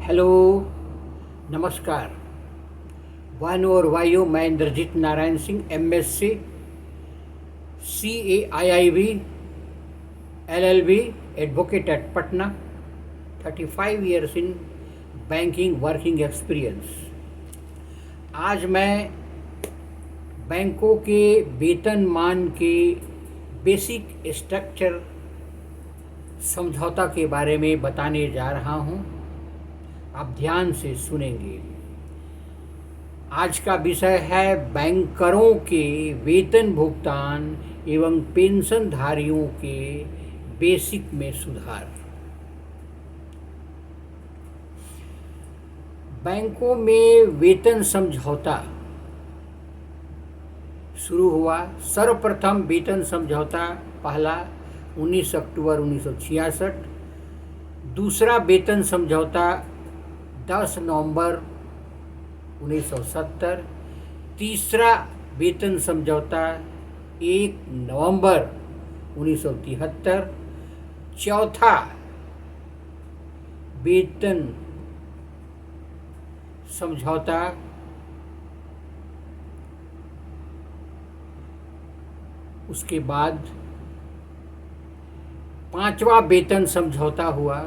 Hello, नमस्कार। भानु और वायु, मैं Indrajeet Narayan Singh, MSc, CAIIB, LLB, advocate at Patna, 35 years in banking working experience. आज मैं बैंकों के वेतनमान के बेसिक स्ट्रक्चर समझौता के बारे में बताने जा रहा हूँ। आप ध्यान से सुनेंगे। आज का विषय है बैंकरों के वेतन भुगतान एवं पेंशनधारियों के बेसिक में सुधार। बैंकों में वेतन समझौता शुरू हुआ। सर्वप्रथम वेतन समझौता पहला 19 अक्टूबर 1966, दूसरा वेतन समझौता 10 नवंबर 1970, तीसरा वेतन समझौता 1 नवंबर 1973, चौथा वेतन समझौता उसके बाद पांचवा वेतन समझौता हुआ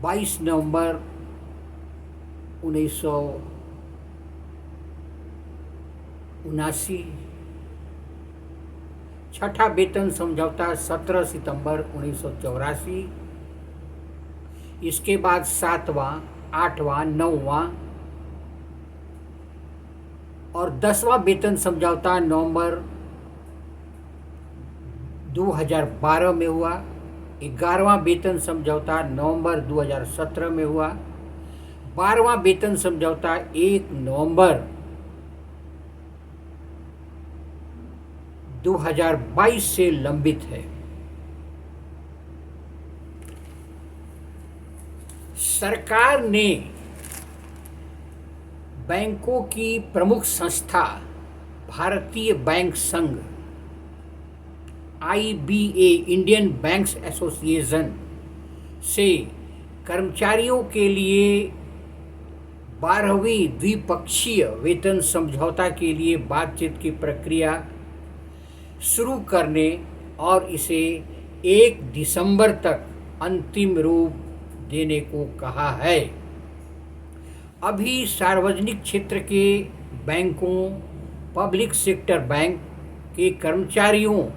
22 नवंबर 1979, छठा वेतन समझौता 17 सितंबर 1984, इसके बाद 7वां, 8वां, 9वां और 10वां वेतन समझौता नवंबर 2012 में हुआ। 11वां वेतन समझौता नवंबर 2017 में हुआ। 12वां वेतन समझौता 1 नवंबर 2022 से लंबित है। सरकार ने बैंकों की प्रमुख संस्था भारतीय बैंक संघ IBA, इंडियन बैंक्स एसोसिएशन से कर्मचारियों के लिए 12वीं द्विपक्षीय वेतन समझौता के लिए बातचीत की प्रक्रिया शुरू करने और इसे 1 दिसंबर तक अंतिम रूप देने को कहा है। अभी सार्वजनिक क्षेत्र के बैंकों, पब्लिक सेक्टर बैंक के कर्मचारियों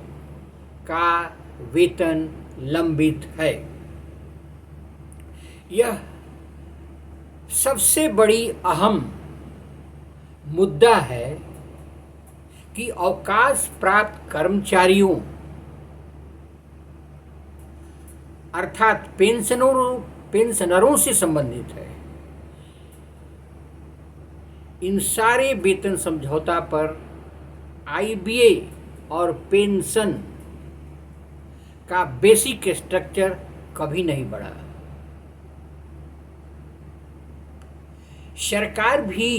का वेतन लंबित है। यह सबसे बड़ी अहम मुद्दा है कि अवकाश प्राप्त कर्मचारियों अर्थात पेंशनरों से संबंधित है। इन सारे वेतन समझौता पर IBA और पेंशन का बेसिक स्ट्रक्चर कभी नहीं बढ़ा। सरकार भी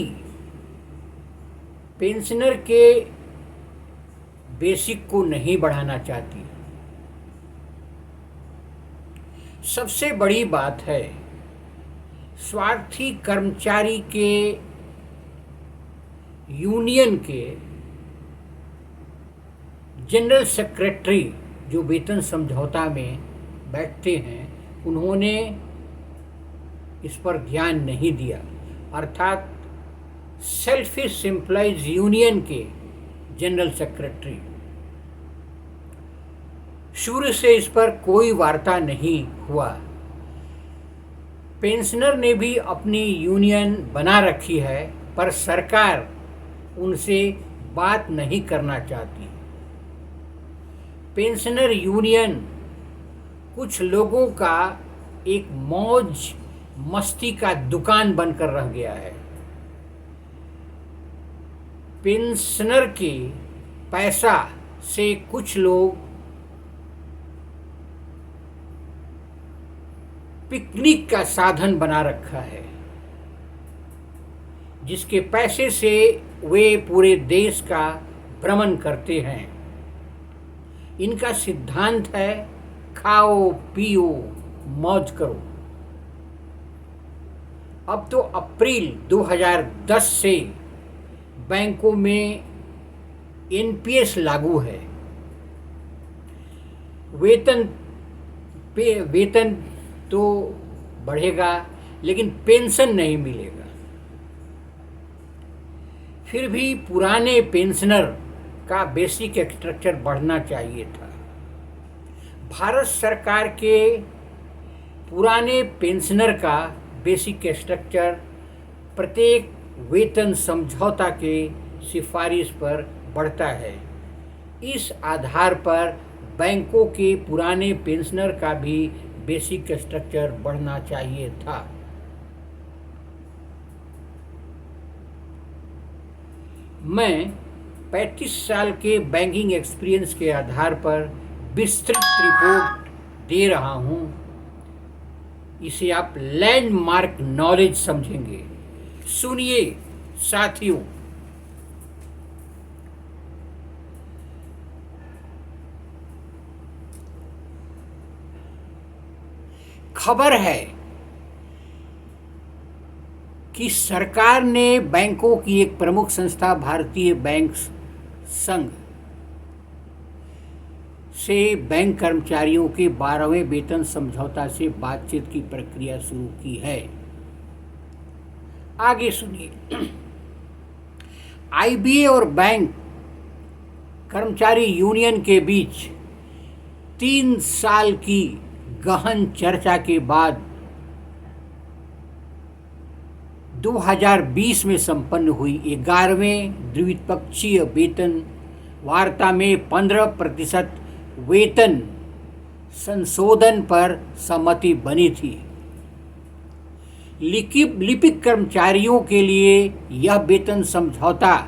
पेंशनर के बेसिक को नहीं बढ़ाना चाहती। सबसे बड़ी बात है स्वार्थी कर्मचारी के यूनियन के जनरल सेक्रेटरी जो वेतन समझौता में बैठते हैं, उन्होंने इस पर ध्यान नहीं दिया। अर्थात सेल्फिश एम्प्लॉइज यूनियन के जनरल सेक्रेटरी, शुरू से इस पर कोई वार्ता नहीं हुआ। पेंशनर ने भी अपनी यूनियन बना रखी है, पर सरकार उनसे बात नहीं करना चाहती। पेंशनर यूनियन कुछ लोगों का एक मौज मस्ती का दुकान बनकर रह गया है। पेंशनर के पैसा से कुछ लोग पिकनिक का साधन बना रखा है, जिसके पैसे से वे पूरे देश का भ्रमण करते हैं। इनका सिद्धांत है खाओ पियो मौज करो। अब तो अप्रैल 2010 से बैंकों में एनपीएस लागू है। वेतन तो बढ़ेगा लेकिन पेंशन नहीं मिलेगा। फिर भी पुराने पेंशनर का बेसिक स्ट्रक्चर बढ़ना चाहिए था। भारत सरकार के पुराने पेंशनर का बेसिक स्ट्रक्चर प्रत्येक वेतन समझौता के सिफारिश पर बढ़ता है। इस आधार पर बैंकों के पुराने पेंशनर का भी बेसिक स्ट्रक्चर बढ़ना चाहिए था। मैं 35 साल के बैंकिंग एक्सपीरियंस के आधार पर विस्तृत रिपोर्ट दे रहा हूं। इसे आप लैंडमार्क नॉलेज समझेंगे। सुनिए साथियों, खबर है कि सरकार ने बैंकों की एक प्रमुख संस्था भारतीय बैंक संघ से बैंक कर्मचारियों के 12वें वेतन समझौता से बातचीत की प्रक्रिया शुरू की है। आगे सुनिए। आईबीए और बैंक कर्मचारी यूनियन के बीच 3 साल की गहन चर्चा के बाद 2020 में संपन्न हुई 11वें द्विपक्षीय वेतन वार्ता में 15% वेतन संशोधन पर सहमति बनी थी। लिपिक कर्मचारियों के लिए यह वेतन समझौता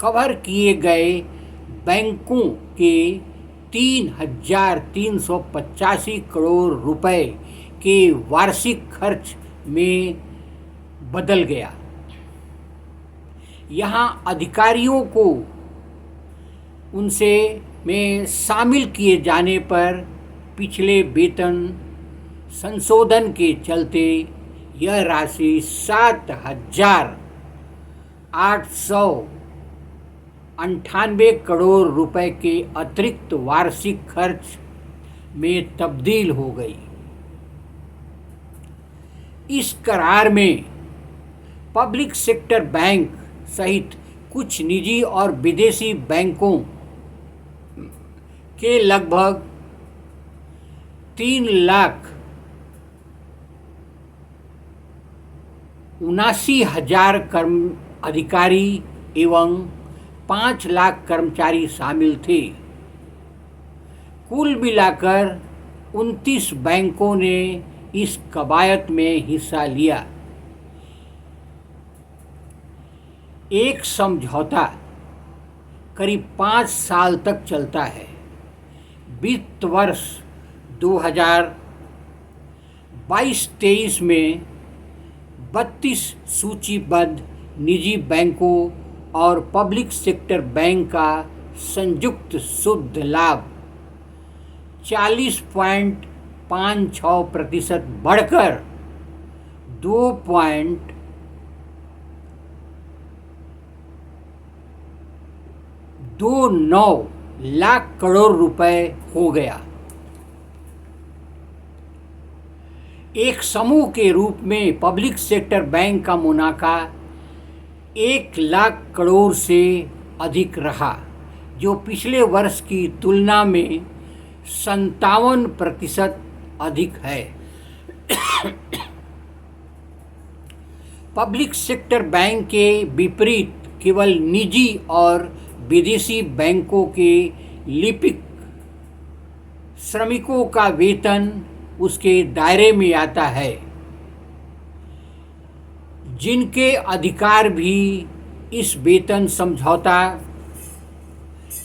कवर किए गए बैंकों के 3,385 करोड़ रुपए के वार्षिक खर्च में बदल गया। यहाँ अधिकारियों को उनसे में शामिल किए जाने पर पिछले वेतन संशोधन के चलते यह राशि 7,898 करोड़ रुपए के अतिरिक्त वार्षिक खर्च में तब्दील हो गई। इस करार में पब्लिक सेक्टर बैंक सहित कुछ निजी और विदेशी बैंकों के लगभग 3,79,000 अधिकारी एवं 5 लाख कर्मचारी शामिल थे। कुल मिलाकर 29 बैंकों ने इस कवायद में हिस्सा लिया। एक समझौता करीब 5 साल तक चलता है। वित्त वर्ष 2022-23 में 32 सूचीबद्ध निजी बैंकों और पब्लिक सेक्टर बैंक का संयुक्त शुद्ध लाभ 40.56% बढ़कर 2.29 लाख करोड़ रुपए हो गया। एक समूह के रूप में पब्लिक सेक्टर बैंक का मुनाफा 1 लाख करोड़ से अधिक रहा, जो पिछले वर्ष की तुलना में 57% अधिक है। पब्लिक सेक्टर बैंक के विपरीत केवल निजी और विदेशी बैंकों के लिपिक श्रमिकों का वेतन उसके दायरे में आता है, जिनके अधिकार भी इस वेतन समझौता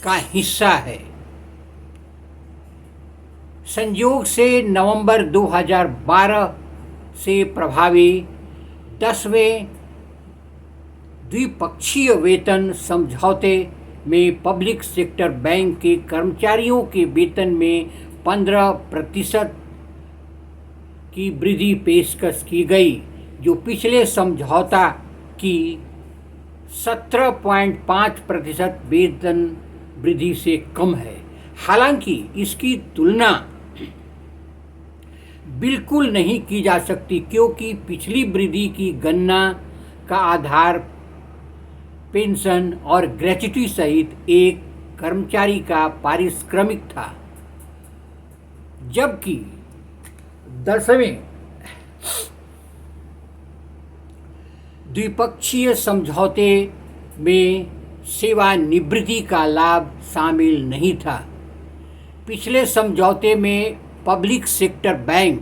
का हिस्सा है। संयोग से नवंबर 2012 से प्रभावी 10वें द्विपक्षीय वेतन समझौते में पब्लिक सेक्टर बैंक के कर्मचारियों के वेतन में 15% की वृद्धि पेशकश की गई, जो पिछले समझौता की 17.5% वेतन वृद्धि से कम है। हालांकि इसकी तुलना बिल्कुल नहीं की जा सकती, क्योंकि पिछली वृद्धि की गणना का आधार पेंशन और ग्रेच्युटी सहित एक कर्मचारी का पारिश्रमिक था, जबकि 10वें द्विपक्षीय समझौते में सेवानिवृत्ति का लाभ शामिल नहीं था। पिछले समझौते में पब्लिक सेक्टर बैंक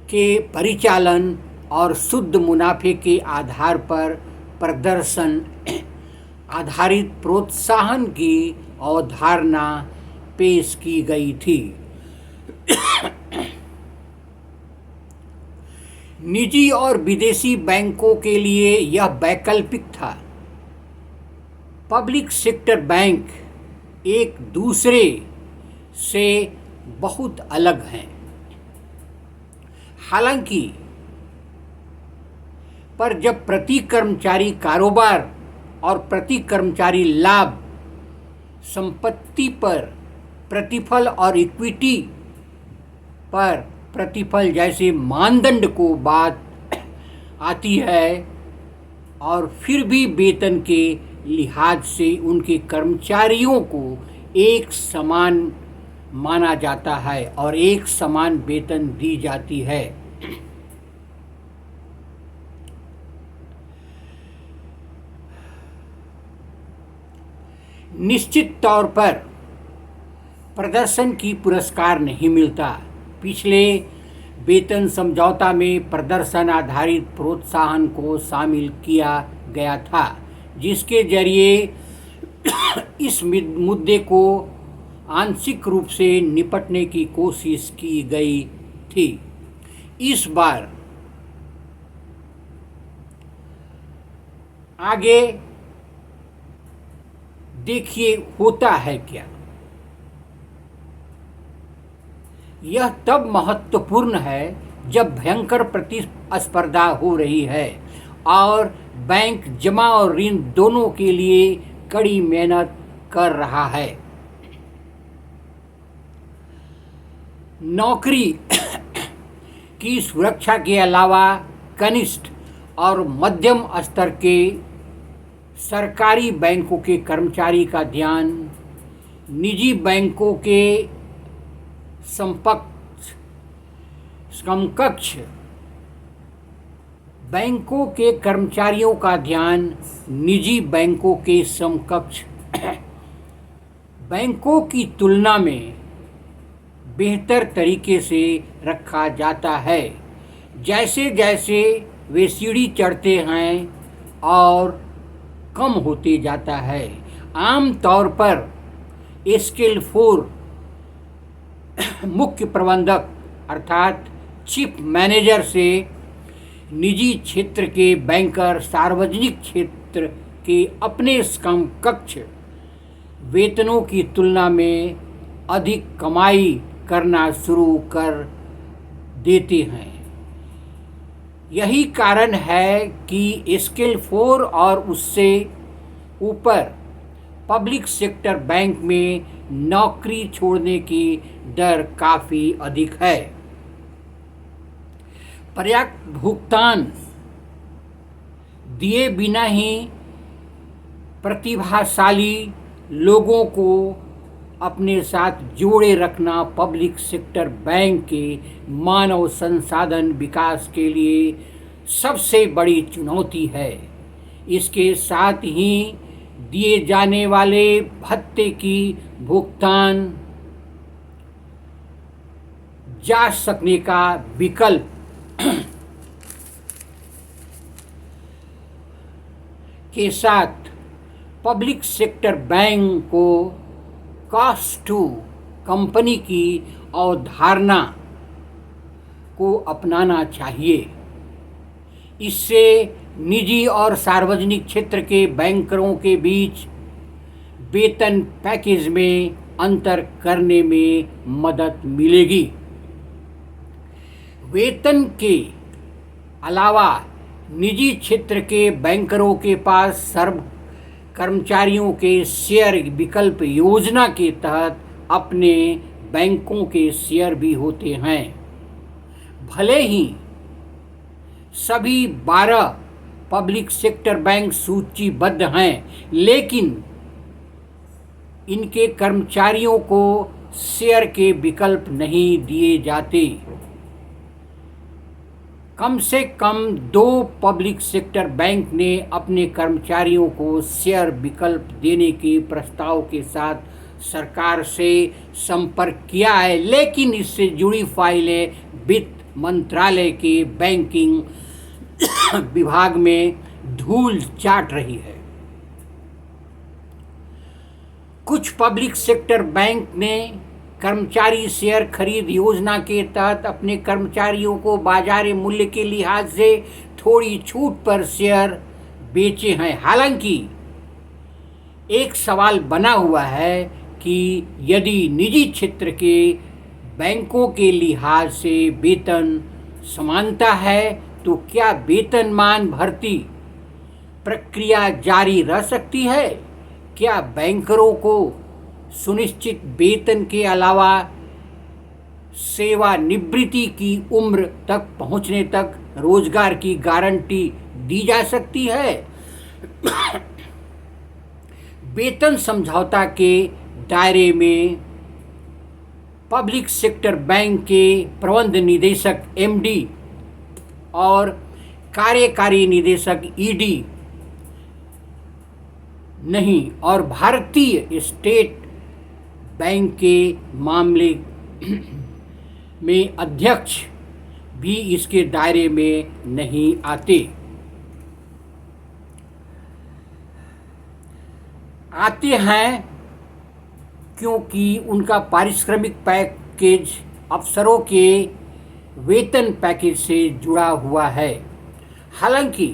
के परिचालन और शुद्ध मुनाफे के आधार पर प्रदर्शन आधारित प्रोत्साहन की अवधारणा पेश की गई थी। निजी और विदेशी बैंकों के लिए यह वैकल्पिक था। पब्लिक सेक्टर बैंक एक दूसरे से बहुत अलग हैं। हालांकि पर जब प्रति कर्मचारी कारोबार और प्रति कर्मचारी लाभ, संपत्ति पर प्रतिफल और इक्विटी पर प्रतिफल जैसे मानदंड को बात आती है, और फिर भी वेतन के लिहाज से उनके कर्मचारियों को एक समान माना जाता है और एक समान वेतन दी जाती है। निश्चित तौर पर प्रदर्शन की पुरस्कार नहीं मिलता। पिछले वेतन समझौता में प्रदर्शन आधारित प्रोत्साहन को शामिल किया गया था, जिसके जरिए इस मुद्दे को आंशिक रूप से निपटने की कोशिश की गई थी। इस बार आगे देखिए होता है क्या। यह तब महत्वपूर्ण है जब भयंकर प्रतिस्पर्धा हो रही है और बैंक जमा और ऋण दोनों के लिए कड़ी मेहनत कर रहा है। नौकरी की सुरक्षा के अलावा कनिष्ठ और मध्यम स्तर के सरकारी बैंकों के कर्मचारी का ध्यान निजी बैंकों के समकक्ष बैंकों के कर्मचारियों का ध्यान निजी बैंकों के समकक्ष बैंकों की तुलना में बेहतर तरीके से रखा जाता है। जैसे जैसे वे सीढ़ी चढ़ते हैं और कम होते जाता है। आम तौर पर स्केल 4 मुख्य प्रबंधक अर्थात चीफ मैनेजर से निजी क्षेत्र के बैंकर सार्वजनिक क्षेत्र के अपने समकक्ष वेतनों की तुलना में अधिक कमाई करना शुरू कर देते हैं। यही कारण है कि स्केल 4 और उससे ऊपर पब्लिक सेक्टर बैंक में नौकरी छोड़ने की दर काफ़ी अधिक है। पर्याप्त भुगतान दिए बिना ही प्रतिभाशाली लोगों को अपने साथ जोड़े रखना पब्लिक सेक्टर बैंक के मानव संसाधन विकास के लिए सबसे बड़ी चुनौती है। इसके साथ ही दिए जाने वाले भत्ते की भुगतान जा सकने का विकल्प के साथ पब्लिक सेक्टर बैंक को कॉस्ट टू कंपनी की अवधारणा को अपनाना चाहिए। इससे निजी और सार्वजनिक क्षेत्र के बैंकरों के बीच वेतन पैकेज में अंतर करने में मदद मिलेगी। वेतन के अलावा निजी क्षेत्र के बैंकरों के पास सर्व कर्मचारियों के शेयर विकल्प योजना के तहत अपने बैंकों के शेयर भी होते हैं। भले ही सभी 12 पब्लिक सेक्टर बैंक सूचीबद्ध हैं, लेकिन इनके कर्मचारियों को शेयर के विकल्प नहीं दिए जाते। कम से कम 2 पब्लिक सेक्टर बैंक ने अपने कर्मचारियों को शेयर विकल्प देने के प्रस्ताव के साथ सरकार से संपर्क किया है, लेकिन इससे जुड़ी फाइलें वित्त मंत्रालय के बैंकिंग विभाग में धूल चाट रही है। कुछ पब्लिक सेक्टर बैंक ने कर्मचारी शेयर खरीद योजना के तहत अपने कर्मचारियों को बाजार मूल्य के लिहाज से थोड़ी छूट पर शेयर बेचे हैं। हालांकि एक सवाल बना हुआ है कि यदि निजी क्षेत्र के बैंकों के लिहाज से वेतन समानता है तो क्या वेतनमान भर्ती प्रक्रिया जारी रह सकती है? क्या बैंकरों को सुनिश्चित वेतन के अलावा सेवानिवृत्ति की उम्र तक पहुंचने तक रोजगार की गारंटी दी जा सकती है? वेतन समझौता के दायरे में पब्लिक सेक्टर बैंक के प्रबंध निदेशक एमडी और कार्यकारी निदेशक ईडी नहीं, और भारतीय स्टेट बैंक के मामले में अध्यक्ष भी इसके दायरे में नहीं आते हैं, क्योंकि उनका पारिश्रमिक पैकेज अफसरों के वेतन पैकेज से जुड़ा हुआ है। हालांकि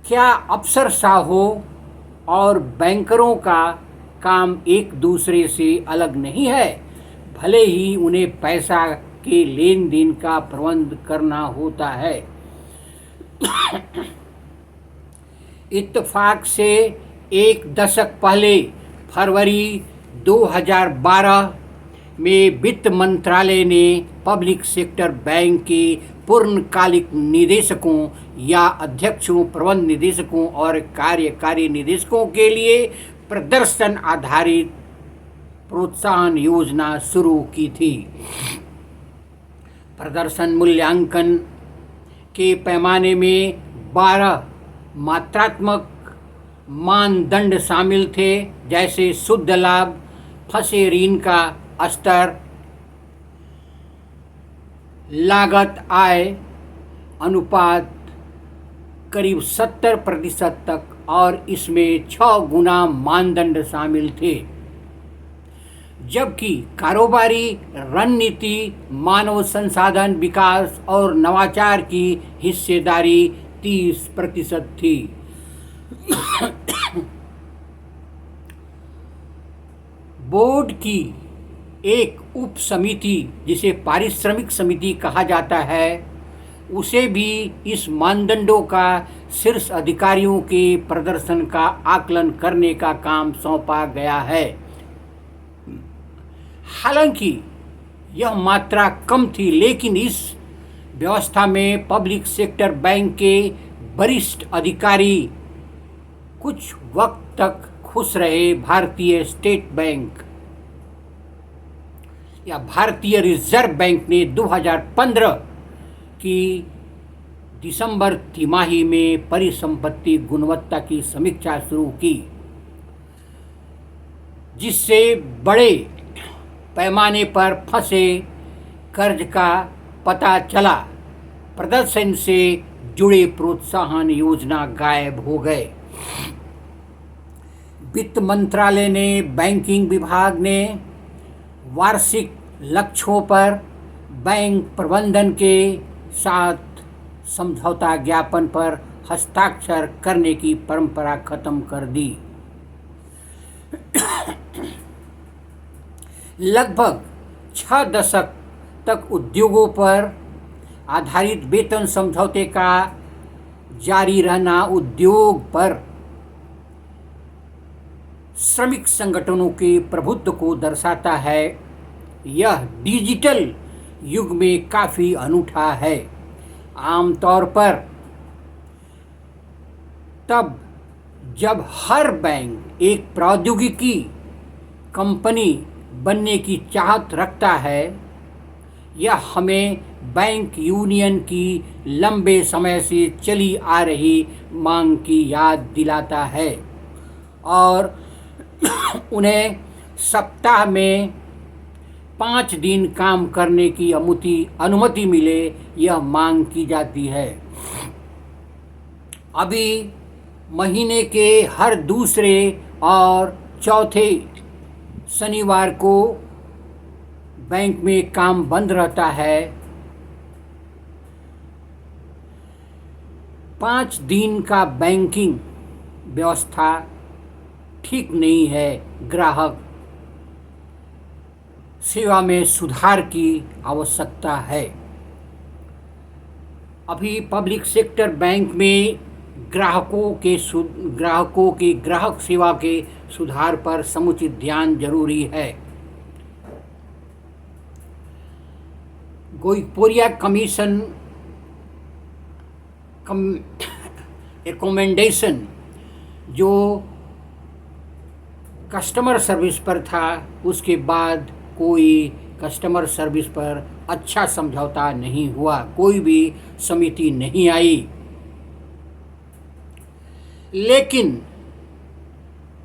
क्या अफसरशाहों और बैंकरों का काम एक दूसरे से अलग नहीं है? भले ही उन्हें पैसा के लेन देन का प्रबंध करना होता है। इत्तेफाक से एक दशक पहले फरवरी 2012 में वित्त मंत्रालय ने पब्लिक सेक्टर बैंक के पूर्णकालिक निदेशकों या अध्यक्षों, प्रबंध निदेशकों और कार्यकारी निदेशकों के लिए प्रदर्शन आधारित प्रोत्साहन योजना शुरू की थी। प्रदर्शन मूल्यांकन के पैमाने में 12 मात्रात्मक मानदंड शामिल थे, जैसे शुद्ध लाभ, फंसे ऋण का स्तर, लागत आय अनुपात करीब 70% तक, और इसमें 6 गुना मानदंड शामिल थे। जबकि कारोबारी रणनीति, मानव संसाधन विकास और नवाचार की हिस्सेदारी 30% थी। बोर्ड की एक उप समिति, जिसे पारिश्रमिक समिति कहा जाता है, उसे भी इस मानदंडों का शीर्ष अधिकारियों के प्रदर्शन का आकलन करने का काम सौंपा गया है। हालांकि यह मात्रा कम थी, लेकिन इस व्यवस्था में पब्लिक सेक्टर बैंक के वरिष्ठ अधिकारी कुछ वक्त तक खुश रहे। भारतीय स्टेट बैंक या भारतीय रिजर्व बैंक ने 2015 की दिसंबर तिमाही में परिसंपत्ति गुणवत्ता की समीक्षा शुरू की, जिससे बड़े पैमाने पर फंसे कर्ज का पता चला। प्रदर्शन से जुड़े प्रोत्साहन योजना गायब हो गए। वित्त मंत्रालय ने बैंकिंग विभाग ने वार्षिक लक्ष्यों पर बैंक प्रबंधन के साथ समझौता ज्ञापन पर हस्ताक्षर करने की परंपरा खत्म कर दी। लगभग 6 दशक तक उद्योगों पर आधारित वेतन समझौते का जारी रहना उद्योग पर श्रमिक संगठनों के प्रभुत्व को दर्शाता है। यह डिजिटल युग में काफ़ी अनूठा है। आमतौर पर तब जब हर बैंक एक प्रौद्योगिकी कंपनी बनने की चाहत रखता है, यह हमें बैंक यूनियन की लंबे समय से चली आ रही मांग की याद दिलाता है और उन्हें सप्ताह में 5 दिन काम करने की अनुमति मिले, यह मांग की जाती है। अभी महीने के हर दूसरे और चौथे शनिवार को बैंक में काम बंद रहता है। 5 दिन का बैंकिंग व्यवस्था ठीक नहीं है। ग्राहक सेवा में सुधार की आवश्यकता है। अभी पब्लिक सेक्टर बैंक में ग्राहकों के ग्राहक सेवा के सुधार पर समुचित ध्यान जरूरी है। गोइपोरिया कमीशन रिकमेंडेशन जो कस्टमर सर्विस पर था, उसके बाद कोई कस्टमर सर्विस पर अच्छा समझौता नहीं हुआ, कोई भी समिति नहीं आई। लेकिन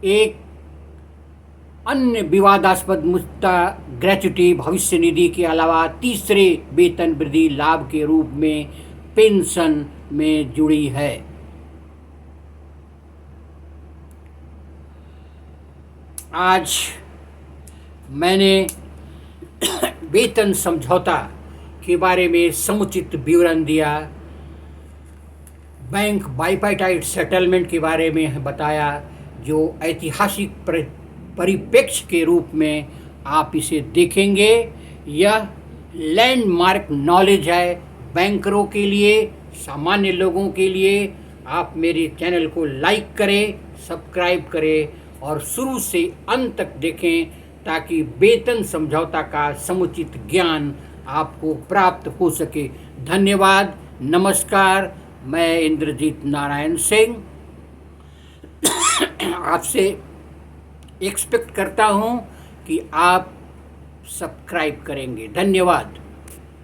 एक अन्य विवादास्पद मुद्दा ग्रेच्युटी भविष्य निधि के अलावा तीसरे वेतन वृद्धि लाभ के रूप में पेंशन में जुड़ी है। आज मैंने वेतन समझौता के बारे में समुचित विवरण दिया, बैंक बाइपार्टाइट सेटलमेंट के बारे में बताया, जो ऐतिहासिक परिप्रेक्ष्य के रूप में आप इसे देखेंगे। यह लैंडमार्क नॉलेज है बैंकरों के लिए, सामान्य लोगों के लिए। आप मेरे चैनल को लाइक करें, सब्सक्राइब करें और शुरू से अंत तक देखें ताकि वेतन समझौता का समुचित ज्ञान आपको प्राप्त हो सके। धन्यवाद, नमस्कार। मैं इंद्रजीत नारायण सिंह आपसे एक्सपेक्ट करता हूं कि आप सब्सक्राइब करेंगे। धन्यवाद।